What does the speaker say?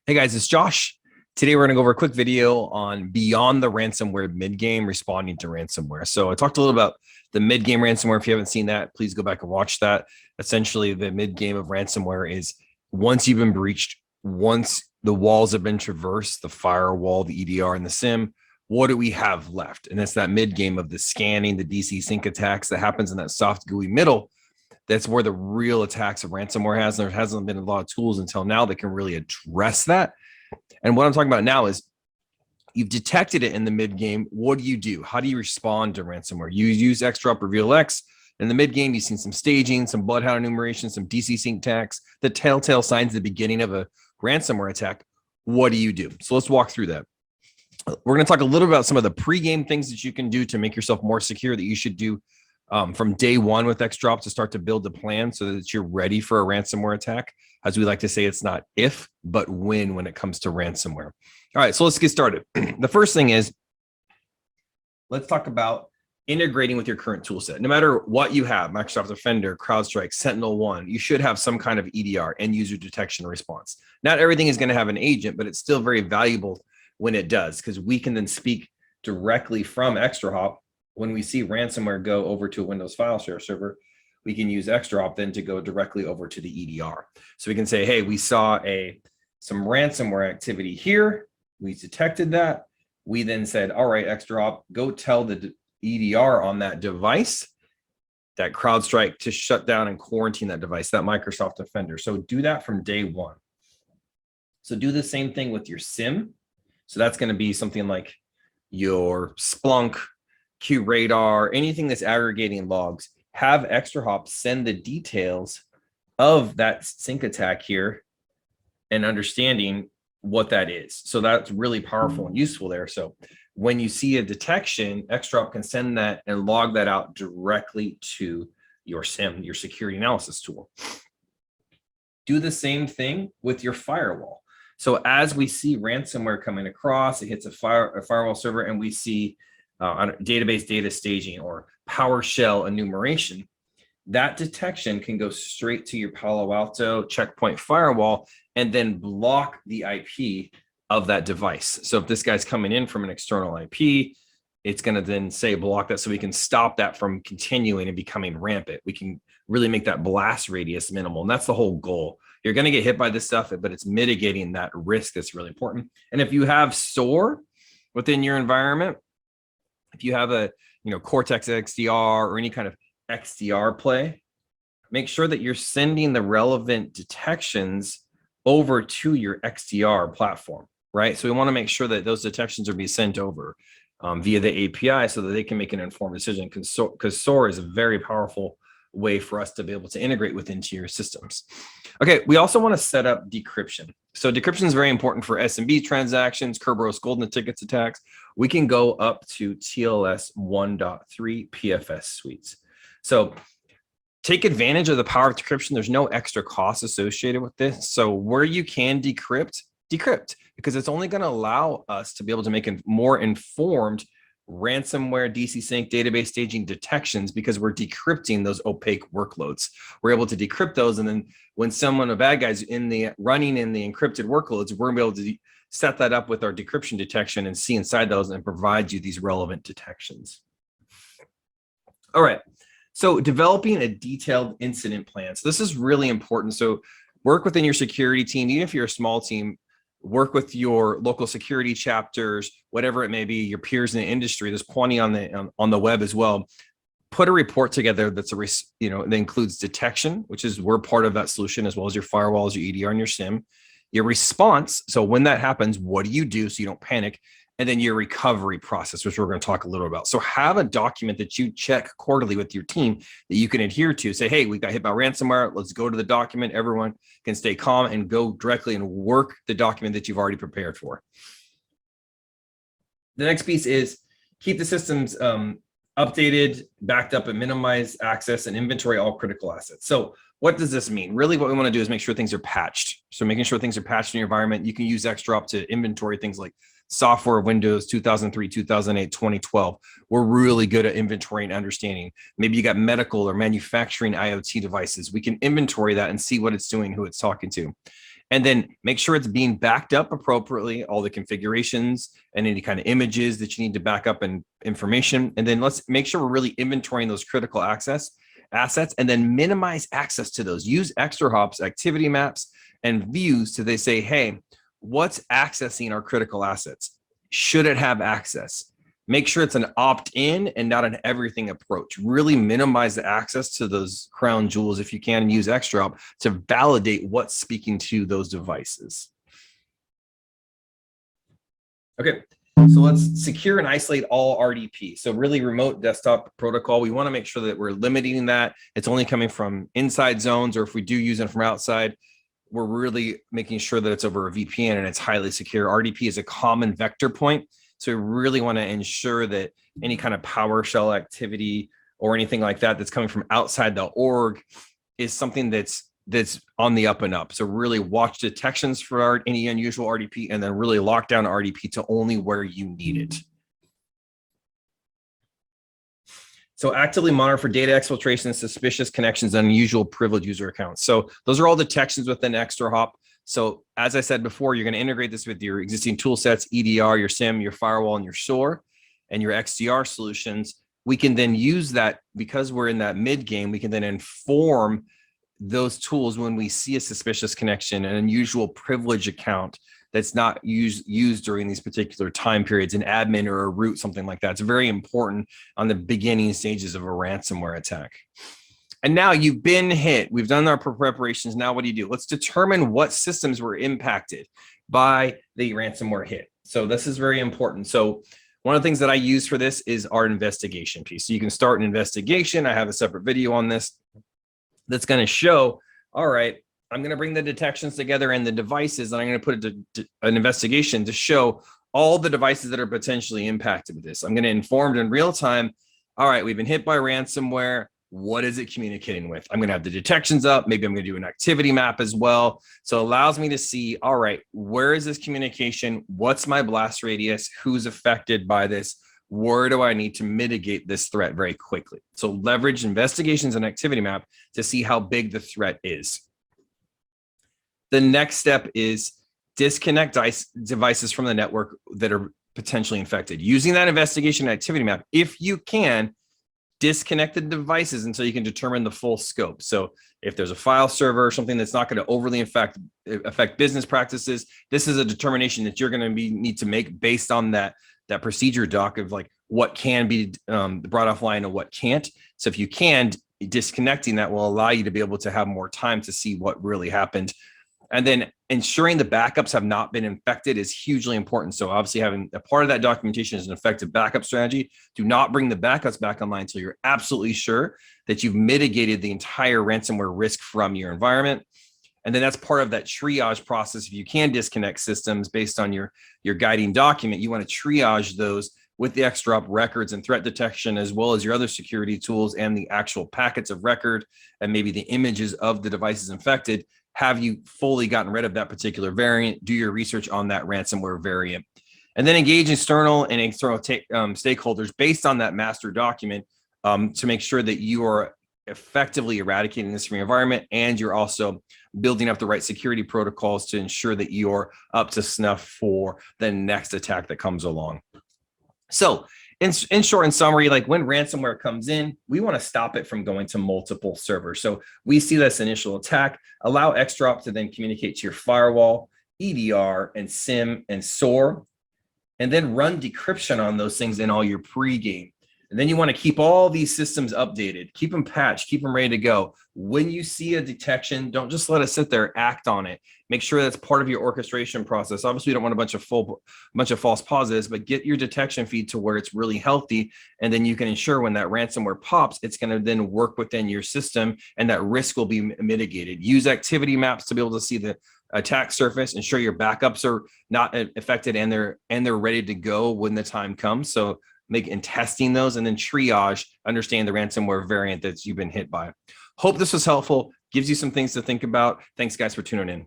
Hey guys, it's Josh. Today we're going to go over a quick video on beyond the ransomware mid-game responding to ransomware. So I talked a little about the mid-game ransomware. If you haven't seen that, please go back and watch that. Essentially, the mid-game of ransomware is once you've been breached, once the walls have been traversed, the firewall, the EDR, and the SIM, what do we have left? And that's that mid-game of the scanning, the DC sync attacks that happens in that soft GUI middle. That's where the real attacks of ransomware has. There hasn't been a lot of tools until now that can really address that. And what I'm talking about now is you've detected it in the mid game. What do? How do you respond to ransomware? You use ExtraHop Reveal X. In the mid game, you've seen some staging, some bloodhound enumeration, some DC sync attacks, the telltale signs at the beginning of a ransomware attack. What do you do? So let's walk through that. We're going to talk a little about some of the pre-game things that you can do to make yourself more secure that you should do from day one with ExtraHop to start to build the plan so that you're ready for a ransomware attack. As we like to say, it's not if, but when it comes to ransomware. All right, so let's get started. The first thing is, let's talk about integrating with your current tool set. No matter what you have, Microsoft Defender, CrowdStrike, SentinelOne, you should have some kind of EDR, end user detection response. Not everything is going to have an agent, but it's still very valuable when it does, because we can then speak directly from ExtraHop. When we see ransomware go over to a Windows file share server, we can use ExtraHop then to go directly over to the EDR. So we can say, hey, we saw some ransomware activity here. We detected that. We then said, all right, ExtraHop, go tell the EDR on that device, that CrowdStrike, to shut down and quarantine that device, that Microsoft Defender. So do that from day one. So do the same thing with your SIM. So that's going to be something like your Splunk, QRadar, anything that's aggregating logs. Have ExtraHop send the details of that sync attack here and understanding what that is. So that's really powerful and useful there. So when you see a detection, ExtraHop can send that and log that out directly to your SIM, your security analysis tool. Do the same thing with your firewall. So as we see ransomware coming across, it hits a firewall server, and we see database data staging or PowerShell enumeration, that detection can go straight to your Palo Alto checkpoint firewall and then block the IP of that device. So if this guy's coming in from an external IP, it's going to then say block that, so we can stop that from continuing and becoming rampant. We can really make that blast radius minimal, and that's the whole goal. You're going to get hit by this stuff, but it's mitigating that risk that's really important. And if you have SOAR within your environment, if you have a Cortex XDR or any kind of XDR play, make sure that you're sending the relevant detections over to your XDR platform, right? So we want to make sure that those detections are being sent over via the API so that they can make an informed decision, because SOAR is a very powerful way for us to be able to integrate into your systems. Okay, we also want to set up decryption. So decryption is very important for SMB transactions, Kerberos golden tickets attacks. We can go up to TLS 1.3 PFS suites. So take advantage of the power of decryption. There's no extra cost associated with this. So where you can decrypt, because it's only going to allow us to be able to make more informed ransomware DC sync database staging detections, because we're decrypting those opaque workloads. We're able to decrypt those, and then when a bad guy's running in the encrypted workloads, we're able to set that up with our decryption detection and see inside those and provide you these relevant detections. All right, so developing a detailed incident plan. So this is really important. So work within your security team, even if you're a small team. Work with your local security chapters, whatever it may be, your peers in the industry. There's plenty on the web as well. Put a report together that includes detection, which is we're part of that solution, as well as your firewalls, your EDR, and your SIM. Your response, so when that happens, what do you do so you don't panic? And then your recovery process, which we're going to talk a little about. So have a document that you check quarterly with your team that you can adhere to. Say, hey, we got hit by ransomware. Let's go to the document. Everyone can stay calm and go directly and work the document that you've already prepared for. The next piece is keep the systems updated, backed up, and minimize access and inventory all critical assets. So what does this mean? Really, what we want to do is make sure things are patched. So making sure things are patched in your environment. You can use ExtraHop to inventory things like software, Windows 2003, 2008, 2012. We're really good at inventory and understanding. Maybe you got medical or manufacturing IoT devices. We can inventory that and see what it's doing, who it's talking to. And then make sure it's being backed up appropriately, all the configurations and any kind of images that you need to back up and information. And then let's make sure we're really inventorying those critical assets, and then minimize access to those. Use ExtraHop's activity maps and views to they say, hey, what's accessing our critical assets? Should it have access? Make sure it's an opt-in and not an everything approach. Really minimize the access to those crown jewels if you can, and use ExtraHop to validate what's speaking to those devices. Okay, so let's secure and isolate all RDP. So really remote desktop protocol, we want to make sure that we're limiting that. It's only coming from inside zones, or if we do use it from outside, we're really making sure that it's over a VPN and it's highly secure. RDP is a common vector point. So we really want to ensure that any kind of PowerShell activity or anything like that that's coming from outside the org is something that's on the up and up. So really watch detections for any unusual RDP, and then really lock down RDP to only where you need it. So actively monitor for data exfiltration, suspicious connections, and unusual privileged user accounts. So those are all detections within ExtraHop. So as I said before, you're going to integrate this with your existing tool sets, EDR, your SIEM, your firewall, and your SOAR, and your XDR solutions. We can then use that, because we're in that mid game, we can then inform those tools when we see a suspicious connection, an unusual privilege account that's not used during these particular time periods, an admin or a root, something like that. It's very important on the beginning stages of a ransomware attack. And now you've been hit. We've done our preparations. Now what do? Let's determine what systems were impacted by the ransomware hit. So this is very important. So one of the things that I use for this is our investigation piece. So you can start an investigation. I have a separate video on this that's going to show, all right, I'm going to bring the detections together and the devices, and I'm going to put an investigation to show all the devices that are potentially impacted with this. I'm going to inform in real time, all right, we've been hit by ransomware. What is it communicating with? I'm going to have the detections up. Maybe I'm going to do an activity map as well. So it allows me to see, all right, where is this communication? What's my blast radius? Who's affected by this? Where do I need to mitigate this threat very quickly? So leverage investigations and activity map to see how big the threat is. The next step is disconnect devices from the network that are potentially infected. Using that investigation and activity map, if you can, disconnect the devices until you can determine the full scope. So if there's a file server or something that's not going to overly affect business practices, this is a determination that you're going to need to make based on that procedure doc of like what can be brought offline and what can't. So if you can, disconnecting that will allow you to be able to have more time to see what really happened. And then ensuring the backups have not been infected is hugely important. So obviously having a part of that documentation is an effective backup strategy. Do not bring the backups back online until you're absolutely sure that you've mitigated the entire ransomware risk from your environment. And then that's part of that triage process. If you can disconnect systems based on your guiding document, you want to triage those with the ExtraHop records and threat detection, as well as your other security tools and the actual packets of record and maybe the images of the devices infected. Have you fully gotten rid of that particular variant? Do your research on that ransomware variant, and then engage external and external stakeholders based on that master document to make sure that you are effectively eradicating this from your environment, and you're also building up the right security protocols to ensure that you're up to snuff for the next attack that comes along. So in short and summary, like when ransomware comes in, we want to stop it from going to multiple servers. So we see this initial attack, allow ExtraHop to then communicate to your firewall, EDR, and SIEM and SOAR, and then run decryption on those things in all your pregame. And then you want to keep all these systems updated, keep them patched, keep them ready to go. When you see a detection, don't just let it sit there, act on it. Make sure that's part of your orchestration process. Obviously, you don't want a bunch of false positives, but get your detection feed to where it's really healthy. And then you can ensure when that ransomware pops, it's going to then work within your system and that risk will be mitigated. Use activity maps to be able to see the attack surface, ensure your backups are not affected and they're ready to go when the time comes. So testing those, and then triage, understand the ransomware variant that you've been hit by. Hope this was helpful, gives you some things to think about. Thanks guys for tuning in.